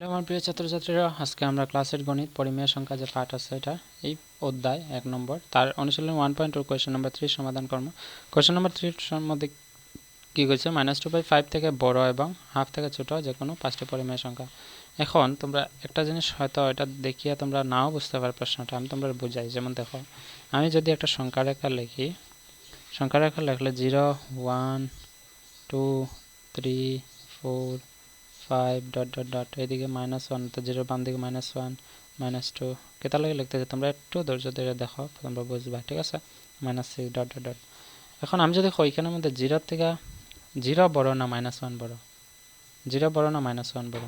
আমার প্রিয় ছাত্রছাত্রীরা, আজকে আমরা ক্লাসের গণিত পরিমেয় সংখ্যা যে পাঠ আছে এটা এই অধ্যায় 1 নম্বর তার অনুশীলন 1.2 কোয়েশ্চন নম্বর 3 সমাধান করব। কোয়েশ্চন নম্বর 3 মধ্যে কি কইছে -2/5 থেকে বড় এবং হাফ থেকে ছোট যে কোনো পাঁচটি পরিমেয় সংখ্যা। এখন তোমরা একটা জিনিস হয়তো এটা দেখিয়ে তোমরা নাও বুঝতে পারো প্রশ্নটা, আমি তোমরা বুঝাই। যেমন দেখো, আমি যদি একটা সংখ্যা রেখা লিখি, সংখ্যা রেখা লিখলে 0 1 2 3 4 5 ডট ডট ডট, এইদিকে -1, তো 0 বাম দিকে -1 -2 কেতা লাগে লিখতেছে, তোমরা একটু ধৈর্য ধরে দেখো, তোমরা বুঝবা, ঠিক আছে। -6 ডট ডট ডট। এখন আমি যদি এখানের মধ্যে 0 থেকে 0 বড় না -1 বড়, 0 বড় না -1 বড়,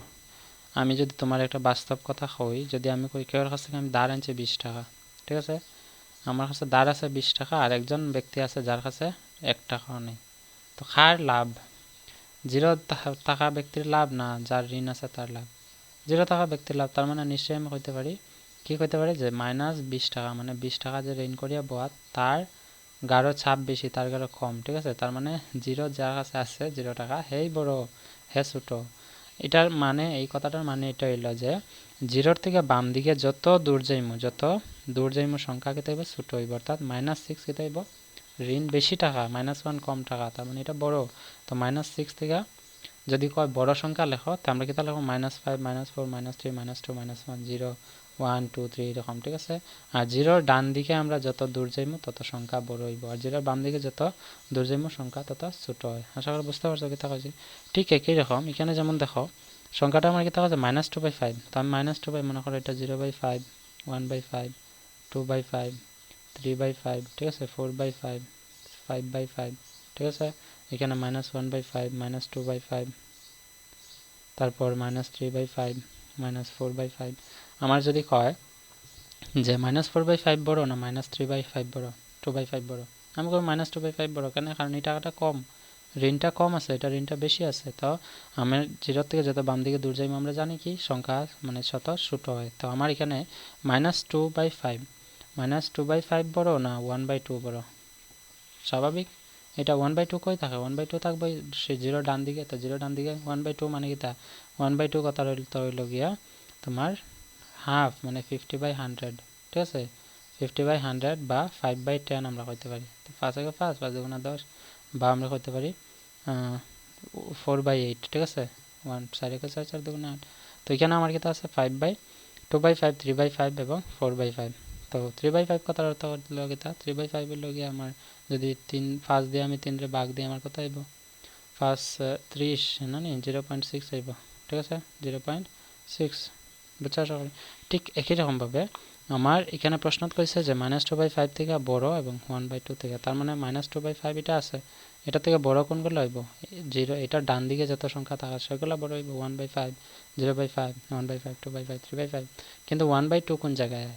আমি যদি তোমার একটা বাস্তব কথা কই, যদি আমি কই কেউর কাছ থেকে আমি দাঁড় আনছি 20 টাকা, ঠিক আছে, আমার কাছে দাঁড় আছে 20 টাকা, আর একজন ব্যক্তি আছে যার কাছে 1 টাকাও নেই, তো কার লাভ? 0 টাকা ব্যক্তির লাভ না যার ঋণ আছে তার লাভ? 0 টাকা ব্যক্তির লাভ। তার মানে নিশ্চয়ই আমি কইতে পারি, কি কইতে পারি, যে -20 টাকা, মানে 20 টাকা যে ঋণ করিয়া বোয়াত তার গাঢ় ছাপ বেশি, তার গাঢ় কম, ঠিক আছে। তার মানে 0 যার কাছে আছে 0 টাকা, হেই বড় হে ছোট। এটার মানে, এই কথাটার মানে এটা হইল যে 0 থেকে বাম দিকে যত দূর যাইমু সংখ্যা কেতে হইব ছোট হইব, অর্থাৎ -6 কেতে হইব ঋণ বেশি টাকা, -1 কম টাকা, তার মানে এটা বড়। তো -6 থেকে যদি কয় বড় সংখ্যা লেখো, তো আমরা কিতা লেখো, -5 -4 -3 -2 -1 0 1 2 3 এরকম, ঠিক আছে। আর 0 ডান দিকে আমরা যত দূর যাইমু তত সংখ্যা বড় হইব, আর 0 বাম দিকে যত দূর যাইমু সংখ্যা তত ছোট হয়। আশা করি বুঝতে পারছো কিতা কইছি। ঠিক একই রকম এখানে যেমন দেখো, সংখ্যাটা আমার কিতা কইছে -2/5, তো আমি -2/, মনে করো এটা 0/5 1/5 2/5 3/5, ঠিক আছে, 4/5 5/5, ঠিক আছে। এখানে -1/5 -2/5, তারপর -3/5 -4/5। আমার যদি কয় যে -4/5 বড় না -3/5 বড়, 2/5 বড়, আমি কই -2/5 বড়। কেন? কারণ এই টাকাটা কম, ঋণটা কম আছে, এটা ঋণটা বেশি আছে। তো আমার 0 থেকে যত বাম দিকে দূর যাইম আমরা জানি কি সংখ্যা মানে শত ছোট হয়। তো আমার এখানে -2/5 -2/5 বড় না 1/2 বড়? স্বাভাবিক এটা 1/2 কই থাকে, 1/2 থাকবে সে 0 ডান দিকে, তো 0 ডান দিকে 1/2 মানে কি, তা 1/2 কথা রইল গিয়া তোমার হাফ, মানে 50/100, ঠিক আছে। 50/100 বা 5/10 আমরা কইতে পারি। তো 5 একে 5, 5 দুগুণা 10, বা আমরা কইতে পারি 4/8, ঠিক আছে। 4 একে 4, 4 দুগুণা 8। তো এখানে আমার কিতা আছে 5/2/5 3/5 এবং 4/5। তো 3/5 কথার অর্থ হলো কিতা, 3/5 হলো গিয়ে আমার যদি 5 দিয়ে আমি 3 রে ভাগ দিই, আমার কত আইব, 5 30 না নি 0.6 আইব, ঠিক আছে, 0.6। বুঝছো আশা করি। ঠিক একই রকমভাবে আমার এখানে প্রশ্নত কইছে যে -2/5 থেকে বড় এবং 1/2 থেকে, তার মানে -2/5 এটা আছে, এটা থেকে বড় কোনগুলো হইব, 0, এটা ডান দিকে যত সংখ্যা থাকা সেগুলো বড় হইব, 1/5 0/5 1/5 2/5 3/5। কিন্তু 1/2 কোন জায়গায়?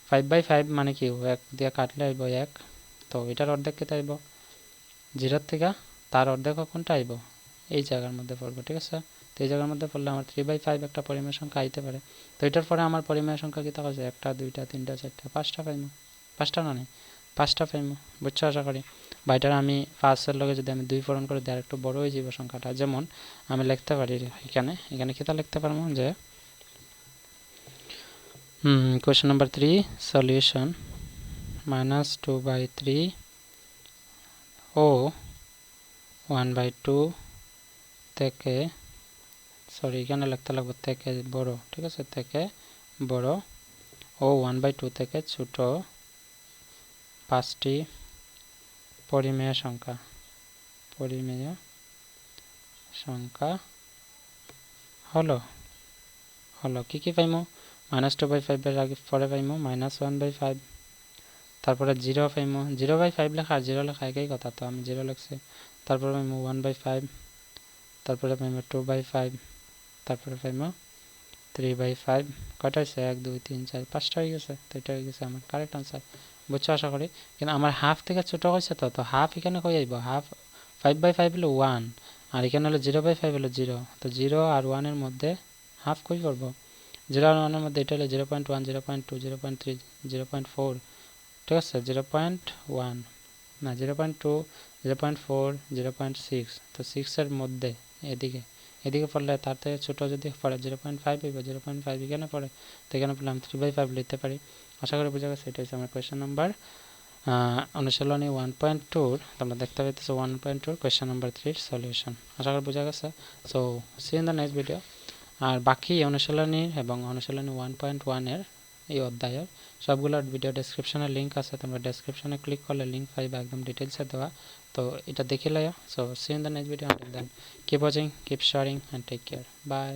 5/5 মানে কি, 1 দিয়ে কাটলে হইব 1, তো এটার অর্ধেক কেটে আইব 0 থেকে, তার অর্ধেক কোনটা আইব, এই জায়গার মধ্যে পড়বো, ঠিক আছে। তো এই জায়গার মধ্যে পড়লে আমার 3/5 একটা পরিমেয় সংখ্যা আইতে পারে। তো এটার পরে আমার পরিমেয় সংখ্যা কি থাকছে, 1টা 2টা 3টা 4টা 5টা পাইমু, 5টা না নেই 5টা পাইমু। বুঝছো আশা করি। বা এটার আমি 5-এর লগে যদি আমি 2 পূরণ করে দিই, আরেকটু বড় হয়ে যাব সংখ্যাটা। যেমন আমি লিখতে পারি এখানে কিতা লিখতে পারবো, যে কোয়েশ্চন নাম্বার 3 সলিউশন -2/3 ও 1/2 থেকে, সরি এখানে লিখতে লাগবে থেকে বড়, ঠিক আছে, থেকে বড় ও 1/2 থেকে ছোট 5টি পরিমেয় সংখ্যা হলো কি কি পাইমু, -2/5 এর আগে পরে পাইমু -1/5, তারপরে 0 পাইমু, 0/5 লেখা আর 0 লেখা একই কথা, তো আমি 0 লিখছি। তারপরে পাইমু 1/5, তারপরে পাইমু 2/5, তারপরে পাইমু 3/5। কয়টা হয়েছে, 1 2 3 4 5টা হয়ে গেছে। তো এটা হয়ে গেছে আমার কারেক্ট আনসার। বুঝছো আশা করি। কিন্তু আমার হাফ থেকে ছোট হয়েছে, তো হাফ এখানে কই আইব, হাফ 5/5 হলো 1, আর এখানে হলো 0/5 হলো 0, তো 0 আর 1 এর মধ্যে হাফ কই করবো, 0 আর 1 এর মধ্যে এটা হলো 0.1 0.2 0.3 0.4, ঠিক আছে, 0.1 না 0.2 0.4 0.6, তো 6 এর মধ্যে এদিকে এদিকে পড়লে তার থেকে ছোটো যদি পড়ে 0.5 বা 0.5 এখানে পড়ে, তো এখানে পড়লে আমি 3/5 লিখতে পারি। আশা করি বোঝা গেছে। এটা হচ্ছে আমার কোয়েশ্চেন নাম্বার অনুশীলনী 1.2 তোমরা দেখতে পাইতেছো 1.2 কোয়েশ্চেন নাম্বার 3 সলিউশন। আশা করি বোঝা গেছে। So see in the next video. আর বাকি অনুশীলনী এবং অনুশীলনী 1.1 এর এই অধ্যায়ের সবগুলোর ভিডিও ডেসক্রিপশনে লিঙ্ক আছে, তোমরা ডেসক্রিপশনে ক্লিক করলে লিঙ্ক পাইবা একদম ডিটেলসে দেওয়া। তো এটা দেখে লাইও। So see in the next video. Until then keep watching, keep sharing and take care. By.